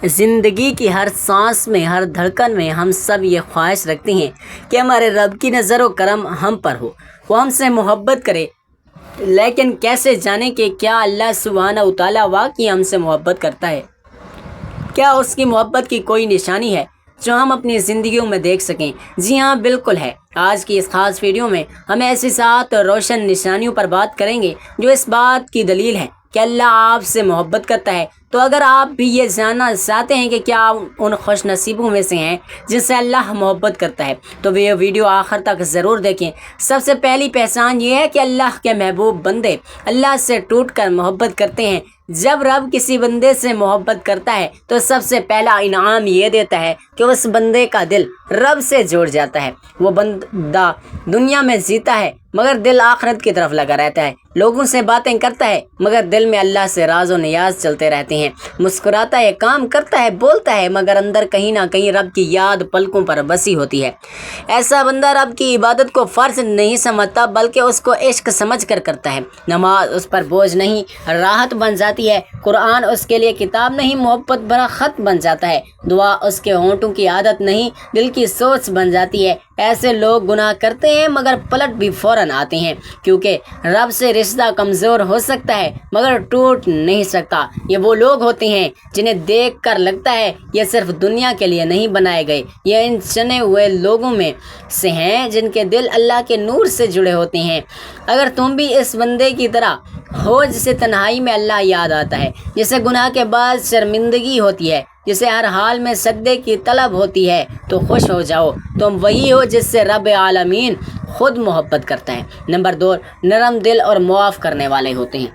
زندگی کی ہر سانس میں، ہر دھڑکن میں ہم سب یہ خواہش رکھتے ہیں کہ ہمارے رب کی نظر و کرم ہم پر ہو، وہ ہم سے محبت کرے۔ لیکن کیسے جانیں کہ کیا اللہ سبحانہ و تعالیٰ واقعی ہم سے محبت کرتا ہے؟ کیا اس کی محبت کی کوئی نشانی ہے جو ہم اپنی زندگیوں میں دیکھ سکیں؟ جی ہاں، بالکل ہے۔ آج کی اس خاص ویڈیو میں ہم ایسی 7 روشن نشانیوں پر بات کریں گے جو اس بات کی دلیل ہے کہ اللہ آپ سے محبت کرتا ہے۔ تو اگر آپ بھی یہ جاننا چاہتے ہیں کہ کیا آپ ان خوش نصیبوں میں سے ہیں جن سے اللہ محبت کرتا ہے، تو یہ ویڈیو آخر تک ضرور دیکھیں۔ سب سے پہلی پہچان یہ ہے کہ اللہ کے محبوب بندے اللہ سے ٹوٹ کر محبت کرتے ہیں۔ جب رب کسی بندے سے محبت کرتا ہے تو سب سے پہلا انعام یہ دیتا ہے کہ اس بندے کا دل رب سے جڑ جاتا ہے۔ وہ بندہ دنیا میں جیتا ہے مگر دل آخرت کی طرف لگا رہتا ہے، لوگوں سے باتیں کرتا ہے مگر دل میں اللہ سے راز و نیاز چلتے رہتے ہیں، مسکراتا ہے، کام کرتا ہے، بولتا ہے، مگر اندر کہیں نہ کہیں رب کی یاد پلکوں پر بسی ہوتی ہے۔ ایسا بندہ رب کی عبادت کو فرض نہیں سمجھتا بلکہ اس کو عشق سمجھ کر کرتا ہے۔ نماز اس پر بوجھ نہیں، راحت بن جاتی ہے۔ قرآن اس کے لیے کتاب نہیں، محبت بھرا خط بن جاتا ہے۔ دعا اس کے ہونٹوں کی عادت نہیں، دل کی سوچ بن جاتی ہے۔ ایسے لوگ گناہ کرتے ہیں مگر پلٹ بھی فوراً آتے ہیں، کیونکہ رب سے رشتہ کمزور ہو سکتا ہے مگر ٹوٹ نہیں سکتا۔ یہ وہ لوگ ہوتے ہیں جنہیں دیکھ کر لگتا ہے یہ صرف دنیا کے لیے نہیں بنائے گئے، یہ ان چنے ہوئے لوگوں میں سے ہیں جن کے دل اللہ کے نور سے جڑے ہوتے ہیں۔ اگر تم بھی اس بندے کی طرح ہو جسے تنہائی میں اللہ یاد آتا ہے، جسے گناہ کے بعد شرمندگی ہوتی ہے، جسے ہر حال میں سجدے کی طلب ہوتی ہے، تو خوش ہو جاؤ، تم وہی ہو جس سے رب عالمین خود محبت کرتا ہے۔ نمبر 2، نرم دل اور معاف کرنے والے ہوتے ہیں۔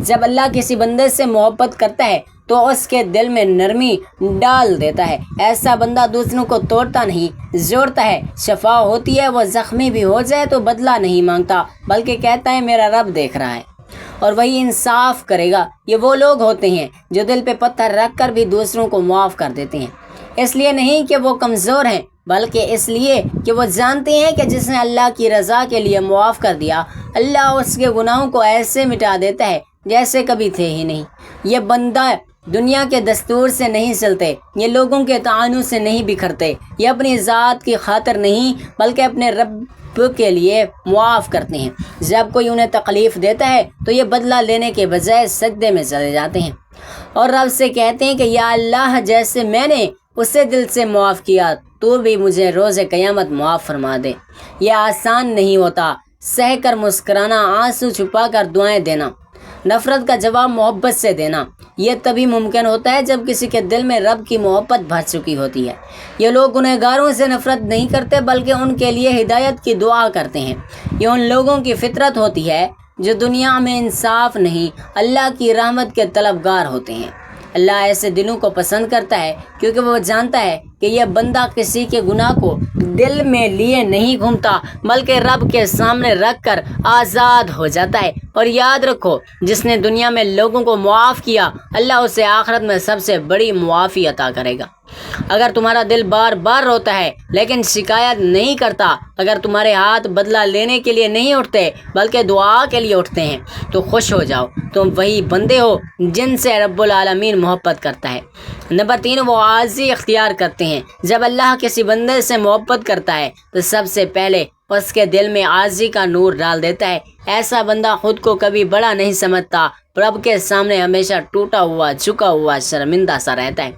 جب اللہ کسی بندے سے محبت کرتا ہے تو اس کے دل میں نرمی ڈال دیتا ہے۔ ایسا بندہ دوسروں کو توڑتا نہیں، جوڑتا ہے۔ شفا ہوتی ہے، وہ زخمی بھی ہو جائے تو بدلہ نہیں مانگتا بلکہ کہتا ہے میرا رب دیکھ رہا ہے اور وہی انصاف کرے گا۔ یہ وہ لوگ ہوتے ہیں جو دل پہ پتھر رکھ کر بھی دوسروں کو معاف کر دیتے ہیں، اس لیے نہیں کہ وہ کمزور ہیں بلکہ اس لیے کہ وہ جانتے ہیں کہ جس نے اللہ کی رضا کے لیے معاف کر دیا، اللہ اس کے گناہوں کو ایسے مٹا دیتا ہے جیسے کبھی تھے ہی نہیں۔ یہ بندہ دنیا کے دستور سے نہیں چلتے، یہ لوگوں کے طعنوں سے نہیں بکھرتے، یہ اپنی ذات کی خاطر نہیں بلکہ اپنے رب کے لیے معاف کرتے ہیں۔ جب کوئی انہیں تکلیف دیتا ہے تو یہ بدلہ لینے کے بجائے سجدے میں چلے جاتے ہیں اور رب سے کہتے ہیں کہ یا اللہ، جیسے میں نے اسے دل سے معاف کیا تو بھی مجھے روز قیامت معاف فرما دے۔ یہ آسان نہیں ہوتا، سہ کر مسکرانا، آنسو چھپا کر دعائیں دینا، نفرت کا جواب محبت سے دینا، یہ تبھی ممکن ہوتا ہے جب کسی کے دل میں رب کی محبت بھر چکی ہوتی ہے۔ یہ لوگ گنہگاروں سے نفرت نہیں کرتے بلکہ ان کے لیے ہدایت کی دعا کرتے ہیں۔ یہ ان لوگوں کی فطرت ہوتی ہے جو دنیا میں انصاف نہیں، اللہ کی رحمت کے طلبگار ہوتے ہیں۔ اللہ ایسے دلوں کو پسند کرتا ہے کیونکہ وہ جانتا ہے کہ یہ بندہ کسی کے گناہ کو دل میں لیے نہیں گھومتا بلکہ رب کے سامنے رکھ کر آزاد ہو جاتا ہے۔ اور یاد رکھو، جس نے دنیا میں لوگوں کو معاف کیا، اللہ اسے آخرت میں سب سے بڑی معافی عطا کرے گا۔ اگر تمہارا دل بار بار روتا ہے لیکن شکایت نہیں کرتا، اگر تمہارے ہاتھ بدلہ لینے کے لیے نہیں اٹھتے بلکہ دعا کے لیے اٹھتے ہیں، تو خوش ہو جاؤ، تم وہی بندے ہو جن سے رب العالمین محبت کرتا ہے۔ نمبر 3، وہ عاجزی اختیار کرتے ہیں۔ جب اللہ کسی بندے سے محبت کرتا ہے تو سب سے پہلے اس کے دل میں عاجزی کا نور ڈال دیتا ہے۔ ایسا بندہ خود کو کبھی بڑا نہیں سمجھتا، رب کے سامنے ہمیشہ ٹوٹا ہوا، جھکا ہوا، شرمندہ سا رہتا ہے۔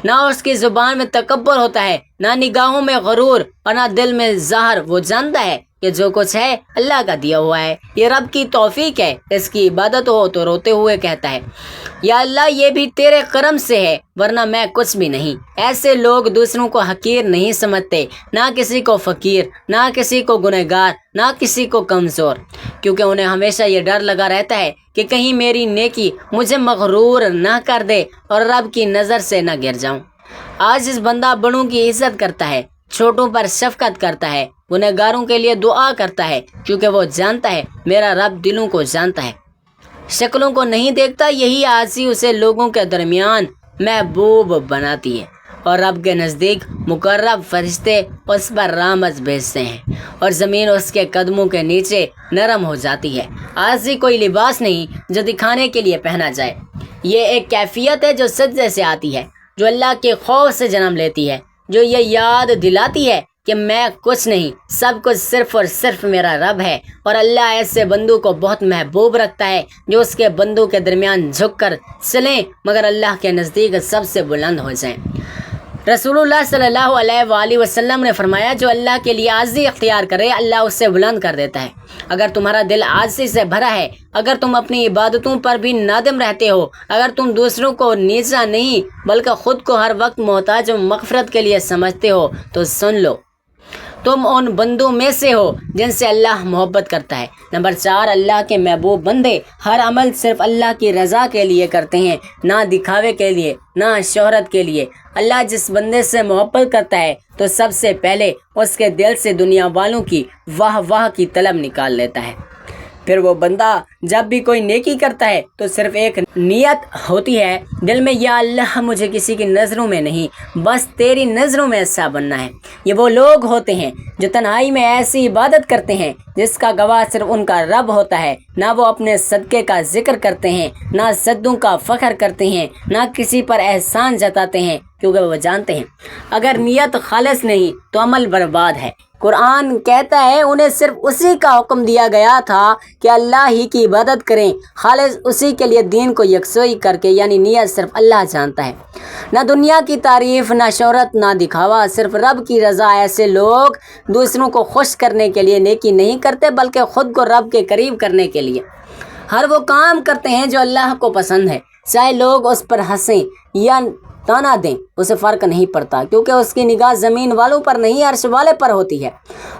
نہ اس کی زبان میں تکبر ہوتا ہے، نہ نگاہوں میں غرور اور نہ دل میں ظاہر۔ وہ جانتا ہے کہ جو کچھ ہے اللہ کا دیا ہوا ہے، یہ رب کی توفیق ہے۔ اس کی عبادت ہو تو روتے ہوئے کہتا ہے یا اللہ، یہ بھی تیرے کرم سے ہے ورنہ میں کچھ بھی نہیں۔ ایسے لوگ دوسروں کو حقیر نہیں سمجھتے، نہ کسی کو فقیر، نہ کسی کو گنہگار، نہ کسی کو کمزور، کیونکہ انہیں ہمیشہ یہ ڈر لگا رہتا ہے کہ کہیں میری نیکی مجھے مغرور نہ کر دے اور رب کی نظر سے نہ گر جاؤں۔ آج اس بندہ بڑوں کی عزت کرتا ہے، چھوٹوں پر شفقت کرتا ہے، گنہگاروں کے لیے دعا کرتا ہے، کیونکہ وہ جانتا ہے میرا رب دلوں کو جانتا ہے، شکلوں کو نہیں دیکھتا۔ یہی عاجزی اسے لوگوں کے درمیان محبوب بناتی ہے اور رب کے نزدیک مقرب فرشتے اس پر رحمت بھیجتے ہیں اور زمین اس کے قدموں کے نیچے نرم ہو جاتی ہے۔ عاجزی کوئی لباس نہیں جو دکھانے کے لیے پہنا جائے، یہ ایک کیفیت ہے جو سجدے سے آتی ہے۔ جو اللہ کے خوف سے جنم لیتی ہے، جو یہ یاد دلاتی ہے کہ میں کچھ نہیں، سب کچھ صرف اور صرف میرا رب ہے، اور اللہ ایسے بندوں کو بہت محبوب رکھتا ہے جو اس کے بندوں کے درمیان جھک کر چلیں مگر اللہ کے نزدیک سب سے بلند ہو جائیں۔ رسول اللہ صلی اللہ علیہ وآلہ وسلم نے فرمایا، جو اللہ کے لیے عاجزی اختیار کرے اللہ اس سے بلند کر دیتا ہے۔ اگر تمہارا دل عاجزی سے بھرا ہے، اگر تم اپنی عبادتوں پر بھی نادم رہتے ہو، اگر تم دوسروں کو نیچا نہیں بلکہ خود کو ہر وقت محتاج و مغفرت کے لیے سمجھتے ہو، تو سن لو تم ان بندوں میں سے ہو جن سے اللہ محبت کرتا ہے۔ نمبر 4، اللہ کے محبوب بندے ہر عمل صرف اللہ کی رضا کے لیے کرتے ہیں، نہ دکھاوے کے لیے، نہ شہرت کے لیے۔ اللہ جس بندے سے محبت کرتا ہے تو سب سے پہلے اس کے دل سے دنیا والوں کی واہ واہ کی طلب نکال لیتا ہے۔ پھر وہ بندہ جب بھی کوئی نیکی کرتا ہے تو صرف ایک نیت ہوتی ہے دل میں، یا اللہ مجھے کسی کی نظروں میں نہیں، بس تیری نظروں میں ایسا بننا ہے۔ یہ وہ لوگ ہوتے ہیں جو تنہائی میں ایسی عبادت کرتے ہیں جس کا گواہ صرف ان کا رب ہوتا ہے، نہ وہ اپنے صدقے کا ذکر کرتے ہیں، نہ صدوں کا فخر کرتے ہیں، نہ کسی پر احسان جتاتے ہیں، کیونکہ وہ جانتے ہیں اگر نیت خالص نہیں تو عمل برباد ہے۔ قرآن کہتا ہے انہیں صرف اسی کا حکم دیا گیا تھا کہ اللہ ہی کی عبادت کریں، خالص اسی کے لیے دین کو یکسوئی کر کے، یعنی نیت صرف اللہ جانتا ہے، نہ دنیا کی تعریف، نہ شہرت، نہ دکھاوا، صرف رب کی رضا۔ ایسے لوگ دوسروں کو خوش کرنے کے لیے نیکی نہیں کرتے بلکہ خود کو رب کے قریب کرنے کے لیے ہر وہ کام کرتے ہیں جو اللہ کو پسند ہے، چاہے لوگ اس پر ہنسیں یا تانا دیں، اسے فرق نہیں پڑتا، کیونکہ اس کی نگاہ زمین والوں پر نہیں عرش والے پر ہوتی ہے۔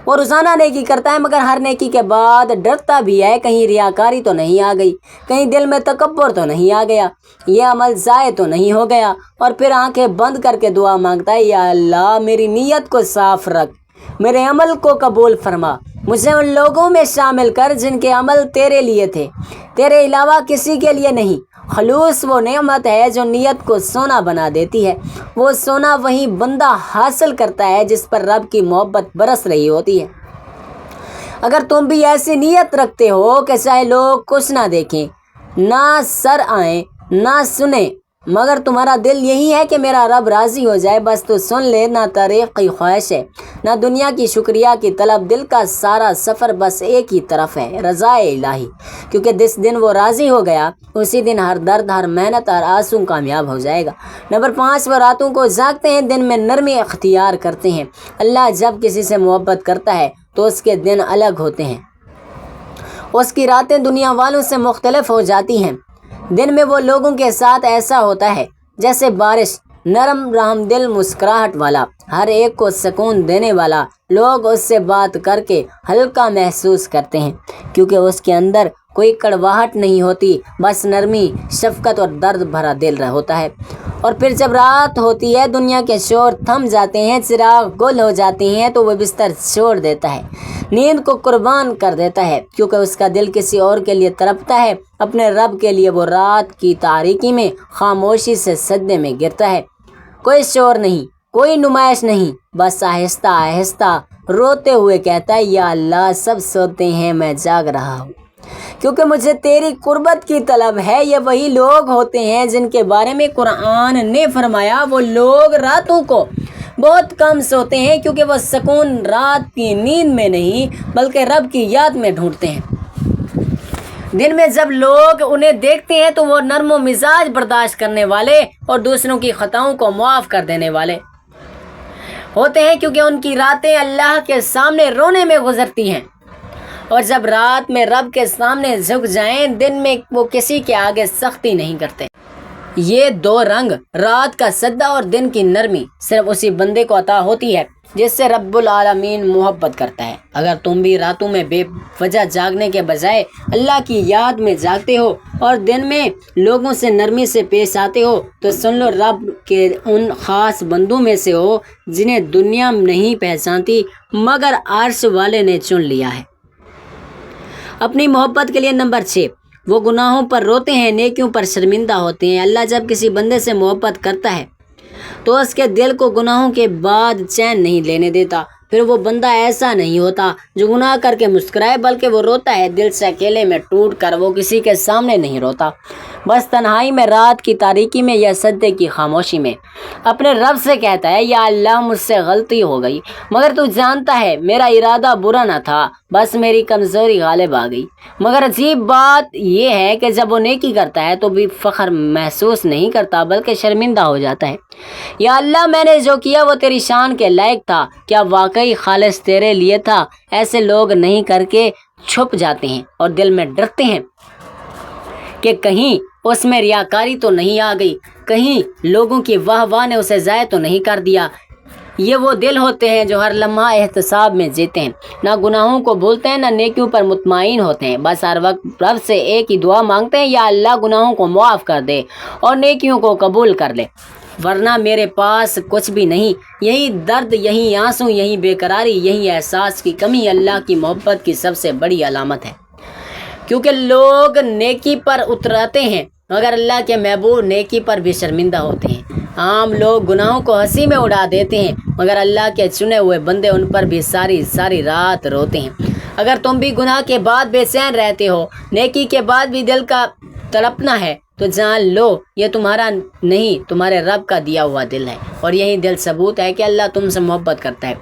وہ روزانہ نیکی کرتا ہے مگر ہر نیکی کے بعد ڈرتا بھی ہے کہیں ریاکاری تو نہیں آ گئی، کہیں دل میں تکبر تو نہیں آ گیا، یہ عمل ضائع تو نہیں ہو گیا، اور پھر آنکھیں بند کر کے دعا مانگتا ہے، یا اللہ میری نیت کو صاف رکھ، میرے عمل کو قبول فرما، مجھے ان لوگوں میں شامل کر جن کے عمل تیرے لیے تھے، تیرے علاوہ کسی کے لیے نہیں۔ خلوص وہ نعمت ہے جو نیت کو سونا بنا دیتی ہے، وہ سونا وہی بندہ حاصل کرتا ہے جس پر رب کی محبت برس رہی ہوتی ہے۔ اگر تم بھی ایسی نیت رکھتے ہو کہ چاہے لوگ کچھ نہ دیکھیں، نہ سر آئیں، نہ سنیں، مگر تمہارا دل یہی ہے کہ میرا رب راضی ہو جائے، بس تو سن لے، نہ تعریف کی خواہش ہے، نہ دنیا کی شکریہ کی طلب، دل کا سارا سفر بس ایک ہی طرف ہے، رضا الہی، کیونکہ جس دن وہ راضی ہو گیا اسی دن ہر درد، ہر محنت، ہر آنسو کامیاب ہو جائے گا۔ نمبر 5، وہ راتوں کو جاگتے ہیں، دن میں نرمی اختیار کرتے ہیں۔ اللہ جب کسی سے محبت کرتا ہے تو اس کے دن الگ ہوتے ہیں، اس کی راتیں دنیا والوں سے مختلف ہو جاتی ہیں۔ دن میں وہ لوگوں کے ساتھ ایسا ہوتا ہے جیسے بارش، نرم رحم دل، مسکراہٹ والا، ہر ایک کو سکون دینے والا۔ لوگ اس سے بات کر کے ہلکا محسوس کرتے ہیں کیونکہ اس کے اندر کوئی کڑواہٹ نہیں ہوتی، بس نرمی، شفقت اور درد بھرا دل ہوتا ہے۔ اور پھر جب رات ہوتی ہے، دنیا کے شور تھم جاتے ہیں، چراغ گل ہو جاتے ہیں، تو وہ بستر چھوڑ دیتا ہے، نیند کو قربان کر دیتا ہے، کیونکہ اس کا دل کسی اور کے لیے تڑپتا ہے، اپنے رب کے لیے۔ وہ رات کی تاریکی میں خاموشی سے سجدے میں گرتا ہے، کوئی شور نہیں، کوئی نمائش نہیں، بس آہستہ آہستہ روتے ہوئے کہتا ہے، یا اللہ سب سوتے ہیں میں جاگ رہا ہوں کیونکہ مجھے تیری قربت کی طلب ہے۔ یہ وہی لوگ ہوتے ہیں جن کے بارے میں قرآن نے فرمایا، وہ لوگ راتوں کو بہت کم سوتے ہیں کیونکہ وہ سکون رات کی نیند میں نہیں بلکہ رب کی یاد میں ڈھونڈتے ہیں۔ دن میں جب لوگ انہیں دیکھتے ہیں تو وہ نرم و مزاج، برداشت کرنے والے اور دوسروں کی خطاؤں کو معاف کر دینے والے ہوتے ہیں، کیونکہ ان کی راتیں اللہ کے سامنے رونے میں گزرتی ہیں، اور جب رات میں رب کے سامنے جھک جائیں، دن میں وہ کسی کے آگے سختی نہیں کرتے۔ یہ دو رنگ، رات کا سجدہ اور دن کی نرمی، صرف اسی بندے کو عطا ہوتی ہے جس سے رب العالمین محبت کرتا ہے۔ اگر تم بھی راتوں میں بے وجہ جاگنے کے بجائے اللہ کی یاد میں جاگتے ہو اور دن میں لوگوں سے نرمی سے پیش آتے ہو، تو سن لو رب کے ان خاص بندوں میں سے ہو جنہیں دنیا نہیں پہچانتی مگر عرش والے نے چن لیا ہے اپنی محبت کے لیے۔ نمبر 6، وہ گناہوں پر روتے ہیں، نیکیوں پر شرمندہ ہوتے ہیں۔ اللہ جب کسی بندے سے محبت کرتا ہے تو اس کے دل کو گناہوں کے بعد چین نہیں لینے دیتا، پھر وہ بندہ ایسا نہیں ہوتا جو گناہ کر کے مسکرائے، بلکہ وہ روتا ہے دل سے، اکیلے میں ٹوٹ کر۔ وہ کسی کے سامنے نہیں روتا، بس تنہائی میں، رات کی تاریکی میں یا سجدے کی خاموشی میں اپنے رب سے کہتا ہے، یا اللہ مجھ سے غلطی ہو گئی، مگر تو جانتا ہے میرا ارادہ برا نہ تھا، بس میری کمزوری غالب آ گئی۔ مگر عجیب بات یہ ہے کہ جب وہ نیکی کرتا ہے تو بھی فخر محسوس نہیں کرتا، بلکہ شرمندہ ہو جاتا ہے۔ یا اللہ میں نے جو کیا وہ تیری شان کے لائق تھا، کیا واقعی خالص تیرے لیے تھا؟ ایسے لوگ نہیں کر کے چھپ جاتے ہیں اور دل میں ڈرتے ہیں کہ کہیں اس میں ریاکاری تو نہیں آ گئی، کہیں لوگوں کی واہ واہ نے اسے ضائع تو نہیں کر دیا۔ یہ وہ دل ہوتے ہیں جو ہر لمحہ احتساب میں جیتے ہیں، نہ گناہوں کو بھولتے ہیں، نہ نیکیوں پر مطمئن ہوتے ہیں، بس ہر وقت رب سے ایک ہی دعا مانگتے ہیں، یا اللہ گناہوں کو معاف کر دے اور نیکیوں کو قبول کر لے، ورنہ میرے پاس کچھ بھی نہیں۔ یہی درد، یہی آنسو، یہی بے قراری، یہی احساس کی کمی اللہ کی محبت کی سب سے بڑی علامت ہے، کیونکہ لوگ نیکی پر اتراتے ہیں مگر اللہ کے محبوب نیکی پر بھی شرمندہ ہوتے ہیں۔ عام لوگ گناہوں کو ہنسی میں اڑا دیتے ہیں مگر اللہ کے چنے ہوئے بندے ان پر بھی ساری ساری رات روتے ہیں۔ اگر تم بھی گناہ کے بعد بے چین رہتے ہو، نیکی کے بعد بھی دل کا تڑپنا ہے، تو جان لو یہ تمہارا نہیں، تمہارے رب کا دیا ہوا دل ہے، اور یہی دل ثبوت ہے کہ اللہ تم سے محبت کرتا ہے۔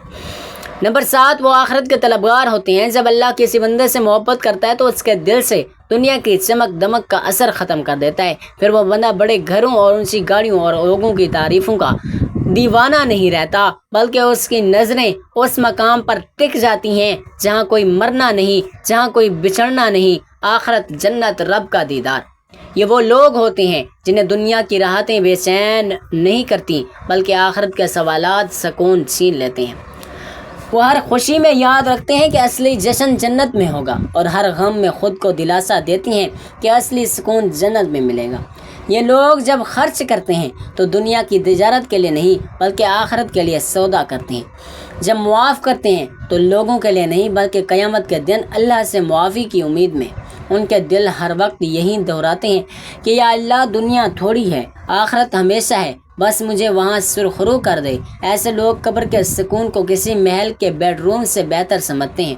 نمبر 7، وہ آخرت کے طلبگار ہوتے ہیں۔ جب اللہ کسی بندے سے محبت کرتا ہے تو اس کے دل سے دنیا کی چمک دمک کا اثر ختم کر دیتا ہے۔ پھر وہ بندہ بڑے گھروں اور اونچی گاڑیوں اور لوگوں کی تعریفوں کا دیوانہ نہیں رہتا، بلکہ اس کی نظریں اس مقام پر ٹک جاتی ہیں جہاں کوئی مرنا نہیں، جہاں کوئی بچھڑنا نہیں، آخرت، جنت، رب کا دیدار۔ یہ وہ لوگ ہوتے ہیں جنہیں دنیا کی راحتیں بے چین نہیں کرتی، بلکہ آخرت کے سوالات سکون چھین لیتے ہیں۔ وہ ہر خوشی میں یاد رکھتے ہیں کہ اصلی جشن جنت میں ہوگا، اور ہر غم میں خود کو دلاسا دیتی ہیں کہ اصلی سکون جنت میں ملے گا۔ یہ لوگ جب خرچ کرتے ہیں تو دنیا کی تجارت کے لیے نہیں بلکہ آخرت کے لیے سودا کرتے ہیں۔ جب معاف کرتے ہیں تو لوگوں کے لیے نہیں بلکہ قیامت کے دن اللہ سے معافی کی امید میں۔ ان کے دل ہر وقت یہی دہراتے ہیں کہ یا اللہ دنیا تھوڑی ہے، آخرت ہمیشہ ہے، بس مجھے وہاں سرخرو کر دے۔ ایسے لوگ قبر کے سکون کو کسی محل کے بیڈ روم سے بہتر سمجھتے ہیں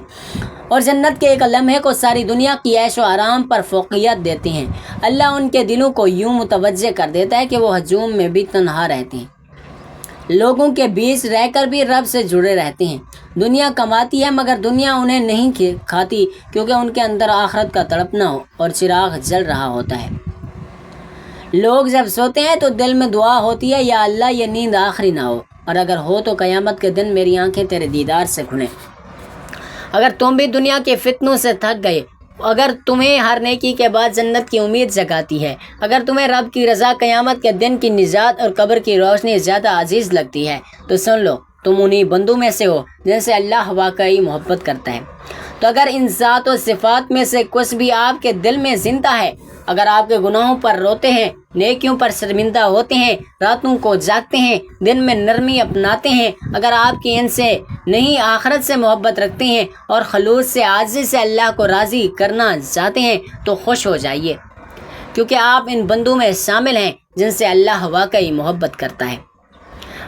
اور جنت کے ایک لمحے کو ساری دنیا کی عیش و آرام پر فوقیت دیتے ہیں۔ اللہ ان کے دلوں کو یوں متوجہ کر دیتا ہے کہ وہ ہجوم میں بھی تنہا رہتے ہیں، لوگوں کے بیچ رہ کر بھی رب سے جڑے رہتے ہیں۔ دنیا کماتی ہے مگر دنیا انہیں نہیں کھاتی، کیونکہ ان کے اندر آخرت کا تڑپنا ہو اور چراغ جل رہا ہوتا ہے۔ لوگ جب سوتے ہیں تو دل میں دعا ہوتی ہے، یا اللہ یہ نیند آخری نہ ہو، اور اگر ہو تو قیامت کے دن میری آنکھیں تیرے دیدار سے کھلیں۔ اگر تم بھی دنیا کے فتنوں سے تھک گئے، اگر تمہیں ہر نیکی کے بعد جنت کی امید جگاتی ہے، اگر تمہیں رب کی رضا، قیامت کے دن کی نجات اور قبر کی روشنی زیادہ عزیز لگتی ہے، تو سن لو تم انہی بندوں میں سے ہو جن سے اللہ واقعی محبت کرتا ہے۔ تو اگر ان ذات و صفات میں سے کچھ بھی آپ کے دل میں زندہ ہے، اگر آپ کے گناہوں پر روتے ہیں، نیکیوں پر شرمندہ ہوتے ہیں، راتوں کو جاگتے ہیں، دن میں نرمی اپناتے ہیں، اگر آپ کی ان سے نہیں آخرت سے محبت رکھتے ہیں اور خلوص سے، عاجزی سے اللہ کو راضی کرنا چاہتے ہیں، تو خوش ہو جائیے، کیونکہ آپ ان بندوں میں شامل ہیں جن سے اللہ واقعی محبت کرتا ہے۔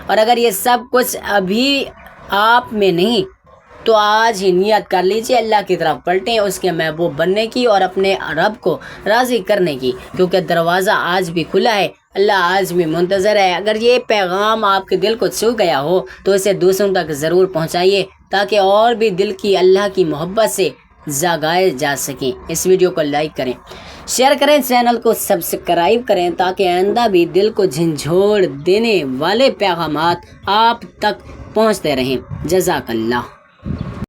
اور اگر یہ سب کچھ ابھی آپ میں نہیں تو آج ہی نیت کر لیجیے، اللہ کی طرف پلٹیں، اس کے محبوب بننے کی اور اپنے رب کو راضی کرنے کی، کیونکہ دروازہ آج بھی کھلا ہے، اللہ آج بھی منتظر ہے۔ اگر یہ پیغام آپ کے دل کو چھو گیا ہو تو اسے دوسروں تک ضرور پہنچائیے، تاکہ اور بھی دل کی اللہ کی محبت سے جگائے جا سکیں۔ اس ویڈیو کو لائک کریں، شیئر کریں، چینل کو سبسکرائب کریں، تاکہ آئندہ بھی دل کو جھنجھوڑ دینے والے پیغامات آپ تک پہنچتے رہیں۔ جزاک اللہ۔